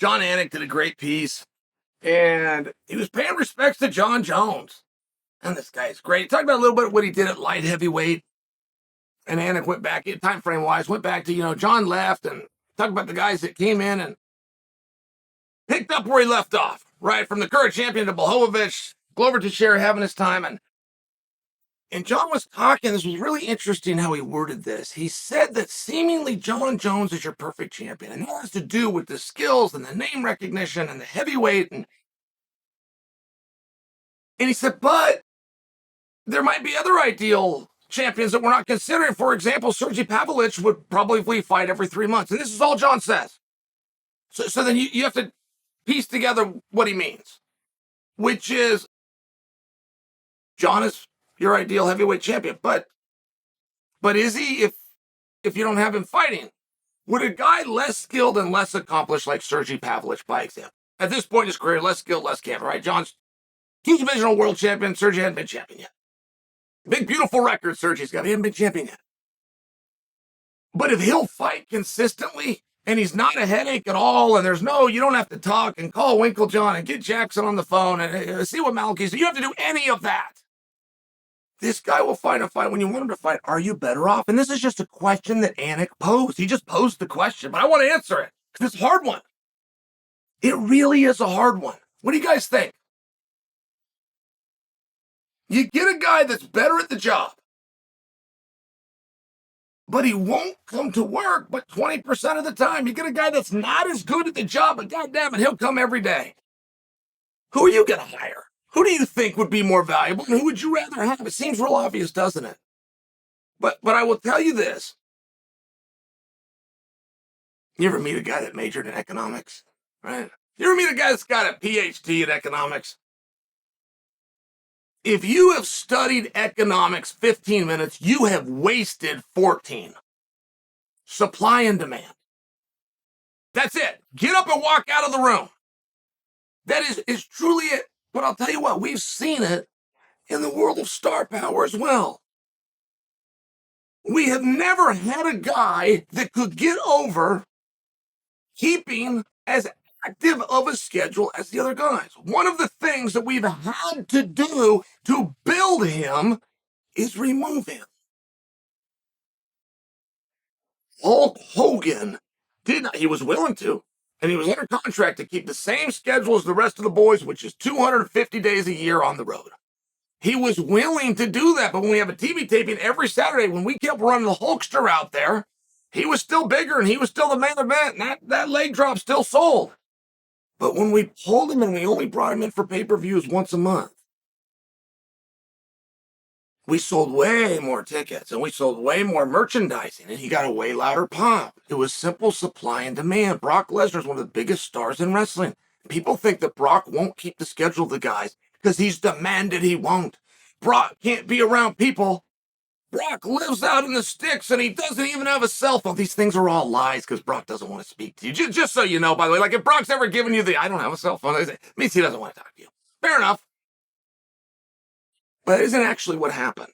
John Anik did a great piece, and he was paying respects to Jon Jones. And this guy's great. He talked about a little bit what he did at light heavyweight. And Anik went back, time frame wise, went back to, John left and talked about the guys that came in and picked up where he left off, right? From the current champion to Blachowicz, Glover Teixeira having his time. And John was talking, this was really interesting how he worded this. He said that seemingly Jon Jones is your perfect champion. And that has to do with the skills and the name recognition and the heavyweight. And he said, but there might be other ideal champions that we're not considering. For example, Sergei Pavlovich would probably fight every 3 months. And this is all John says. So then you have to piece together what he means, which is John is your ideal heavyweight champion. But is he if you don't have him fighting? Would a guy less skilled and less accomplished like Sergei Pavlovich, by example, at this point in his career, less skilled, less camp, right? John's two-divisional world champion. Sergei hadn't been champion yet. Big, beautiful record Sergei's got. He hasn't been champion yet. But if he'll fight consistently and he's not a headache at all, and you don't have to talk and call Winklejohn and get Jackson on the phone and see what Malachi's doing. You don't have to do any of that. This guy will fight a fight when you want him to fight. Are you better off? And this is just a question that Anik posed. He just posed the question, but I want to answer it because it's a hard one. It really is a hard one. What do you guys think? You get a guy that's better at the job, but he won't come to work but 20% of the time. You get a guy that's not as good at the job, but goddamn it, he'll come every day. Who are you going to hire? Who do you think would be more valuable, and who would you rather have? It seems real obvious, doesn't it? But I will tell you this. You ever meet a guy that majored in economics, right? You ever meet a guy that's got a PhD in economics? If you have studied economics 15 minutes, you have wasted 14. Supply and demand. That's it. Get up and walk out of the room. That is truly it. But I'll tell you what, we've seen it in the world of star power as well. We have never had a guy that could get over keeping as active of a schedule as the other guys. One of the things that we've had to do to build him is remove him. Hulk Hogan did not, he was willing to, and he was under contract to keep the same schedule as the rest of the boys, which is 250 days a year on the road. He was willing to do that, but when we have a TV taping every Saturday, when we kept running the Hulkster out there, he was still bigger and he was still the main event, and that leg drop still sold. But when we pulled him and we only brought him in for pay-per-views once a month, we sold way more tickets and we sold way more merchandising and he got a way louder pop. It was simple supply and demand. Brock Lesnar is one of the biggest stars in wrestling. People think that Brock won't keep the schedule of the guys because he's demanded he won't. Brock can't be around people. Brock lives out in the sticks and he doesn't even have a cell phone. These things are all lies because Brock doesn't want to speak to you. Just so you know, by the way, like if Brock's ever given you I don't have a cell phone, it means he doesn't want to talk to you. Fair enough. But it isn't actually what happened.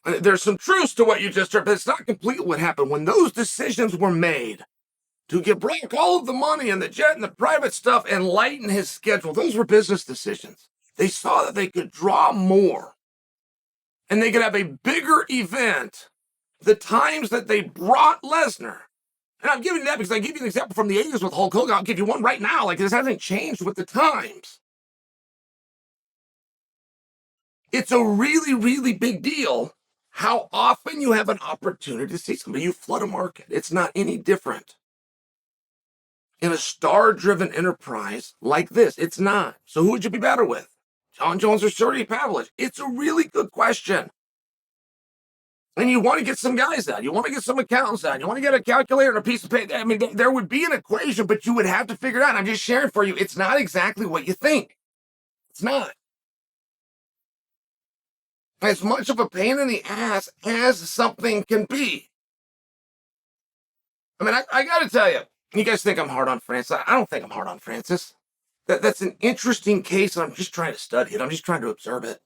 There's some truth to what you just heard, but it's not completely what happened. When those decisions were made to give Brock all of the money and the jet and the private stuff and lighten his schedule, those were business decisions. They saw that they could draw more and they could have a bigger event the times that they brought Lesnar. And I'm giving you that because I give you an example from the 80s with Hulk Hogan. I'll give you one right now. Like this hasn't changed with the times. It's a really, really big deal how often you have an opportunity to see somebody. You flood a market. It's not any different. In a star-driven enterprise like this, it's not. So who would you be better with? Jon Jones or Sergei Pavlovich? It's a really good question. And you want to get some guys out. You want to get some accountants out. You want to get a calculator and a piece of paper. I mean, there would be an equation, but you would have to figure it out. I'm just sharing for you. It's not exactly what you think. It's not. As much of a pain in the ass as something can be. I mean, I got to tell you, you guys think I'm hard on Francis. I don't think I'm hard on Francis. That's an interesting case, and I'm just trying to study it. I'm just trying to observe it.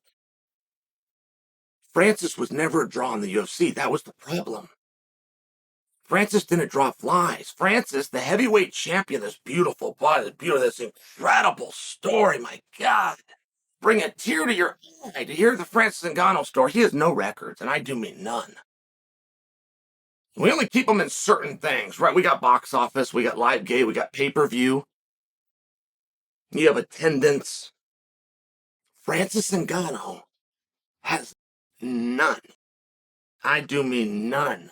Francis was never a draw in the UFC. That was the problem. Francis didn't draw flies. Francis, the heavyweight champion, this beautiful body, this incredible story. My God, bring a tear to your eye to hear the Francis Ngannou story. He has no records, and I do mean none. We only keep them in certain things, right? We got box office, we got live gate, we got pay-per-view. You have attendance. Francis Ngannou has none. I do mean none.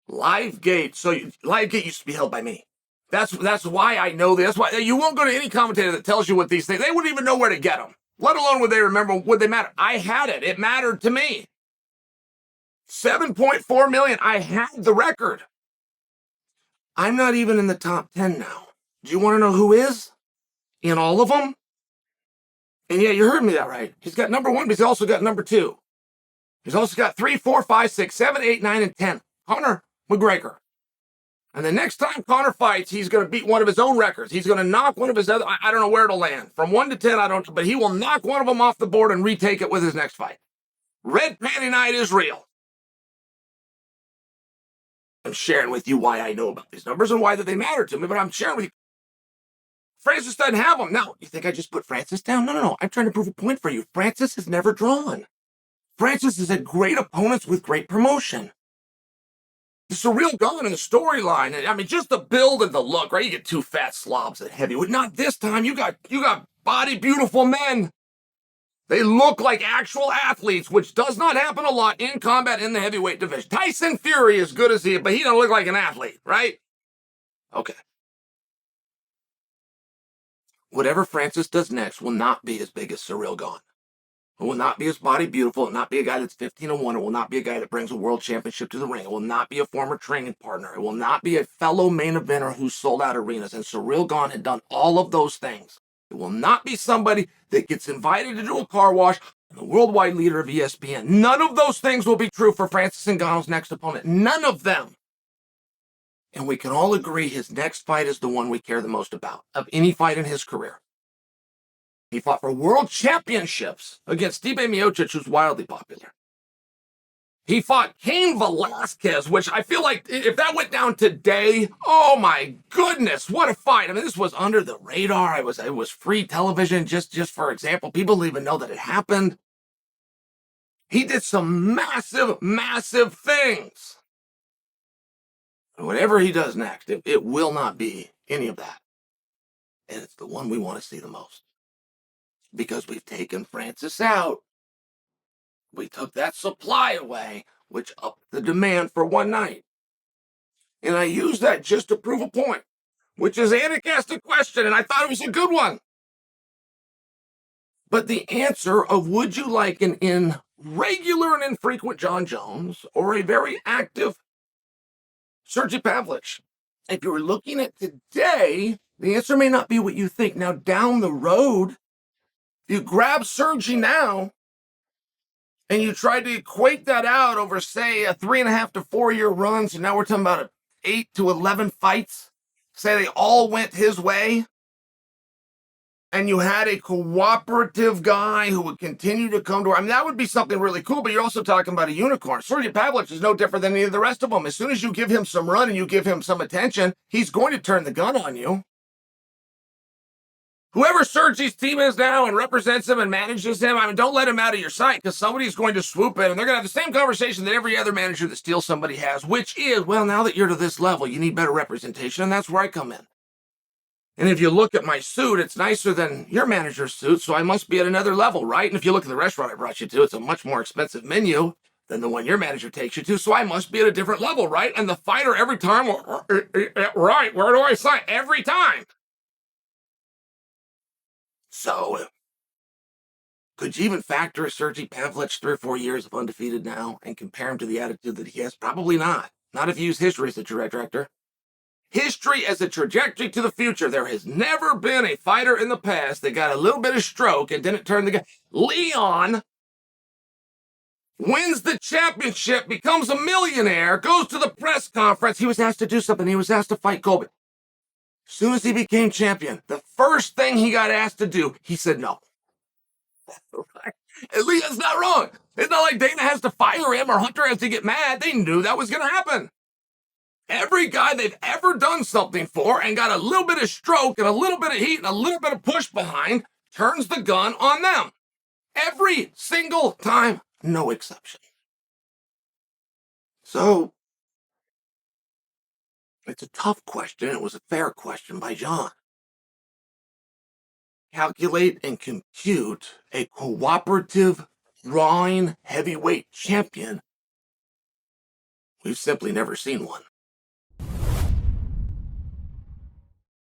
Live gate. So live gate used to be held by me. That's why I know this. That's why you won't go to any commentator that tells you what these things. They wouldn't even know where to get them. Let alone would they remember, would they matter? I had it. It mattered to me. 7.4 million. I had the record. I'm not even in the top 10 now. Do you want to know who is? In all of them? And yeah, you heard me that right. He's got number 1, but he's also got number 2. He's also got 3, 4, 5, 6, 7, 8, 9, and 10. Conor McGregor. And the next time Conor fights, he's going to beat one of his own records. He's going to knock one of his other, I don't know where it'll land. From 1 to 10, I don't, but he will knock one of them off the board and retake it with his next fight. Red Panty Night is real. I'm sharing with you why I know about these numbers and why that they matter to me, but I'm sharing with you. Francis doesn't have them. Now, you think I just put Francis down? No. I'm trying to prove a point for you. Francis has never drawn. Francis has had great opponents with great promotion. The surreal gun and the storyline. I mean, just the build and the look, right? You get 2 fat slobs at heavyweight. Not this time. You got body beautiful men. They look like actual athletes, which does not happen a lot in combat in the heavyweight division. Tyson Fury is good as he is, but he don't look like an athlete, right? Okay. Whatever Francis does next will not be as big as Surreal Gone. It will not be as body beautiful. It will not be a guy that's 15-1. It will not be a guy that brings a world championship to the ring. It will not be a former training partner. It will not be a fellow main eventer who sold out arenas. And Surreal Gone had done all of those things. It will not be somebody that gets invited to do a car wash and the worldwide leader of ESPN. None of those things will be true for Francis Ngannou's next opponent. None of them. And we can all agree his next fight is the one we care the most about of any fight in his career. He fought for world championships against Stipe Miocic, who's wildly popular. He fought Cain Velasquez, which I feel like if that went down today, oh my goodness, what a fight. I mean, this was under the radar. It was free television, just for example. People didn't even know that it happened. He did some massive, massive things. Whatever he does next, it will not be any of that. And it's the one we want to see the most. Because we've taken Francis out. We took that supply away, which upped the demand for one night. And I use that just to prove a point, which is Anik asked a question, and I thought it was a good one. But the answer of would you like an regular and infrequent Jon Jones or a very active Sergei Pavlovich? If you were looking at today, the answer may not be what you think. Now, down the road, you grab Sergei now, and you try to equate that out over, say, a 3.5 to 4 year run. So now we're talking about 8 to 11 fights. Say they all went his way. And you had a cooperative guy who would continue to come to. I mean, that would be something really cool, but you're also talking about a unicorn. Sergei Pavlovich is no different than any of the rest of them. As soon as you give him some run and you give him some attention, he's going to turn the gun on you. Whoever Sergei's team is now and represents him and manages him, I mean, don't let him out of your sight because somebody's going to swoop in and they're going to have the same conversation that every other manager that steals somebody has, which is, well, now that you're to this level, you need better representation, and that's where I come in. And if you look at my suit, it's nicer than your manager's suit, so I must be at another level, right? And if you look at the restaurant I brought you to, it's a much more expensive menu than the one your manager takes you to, so I must be at a different level, right? And the fighter every time, right, where do I sign? Every time. So, could you even factor Sergei Pavlovich 3 or 4 years of undefeated now and compare him to the attitude that he has? Probably not. Not if you use history as a trajectory. History as a trajectory to the future. There has never been a fighter in the past that got a little bit of stroke and didn't turn the guy. Leon wins the championship, becomes a millionaire, goes to the press conference. He was asked to do something. He was asked to fight Colby. As soon as he became champion, the first thing he got asked to do, he said no. Leon's not wrong. It's not like Dana has to fire him or Hunter has to get mad. They knew that was going to happen. Every guy they've ever done something for and got a little bit of stroke and a little bit of heat and a little bit of push behind turns the gun on them. Every single time, no exception. So, it's a tough question. It was a fair question by Jon. Calculate and compute a cooperative, drawing heavyweight champion. We've simply never seen one.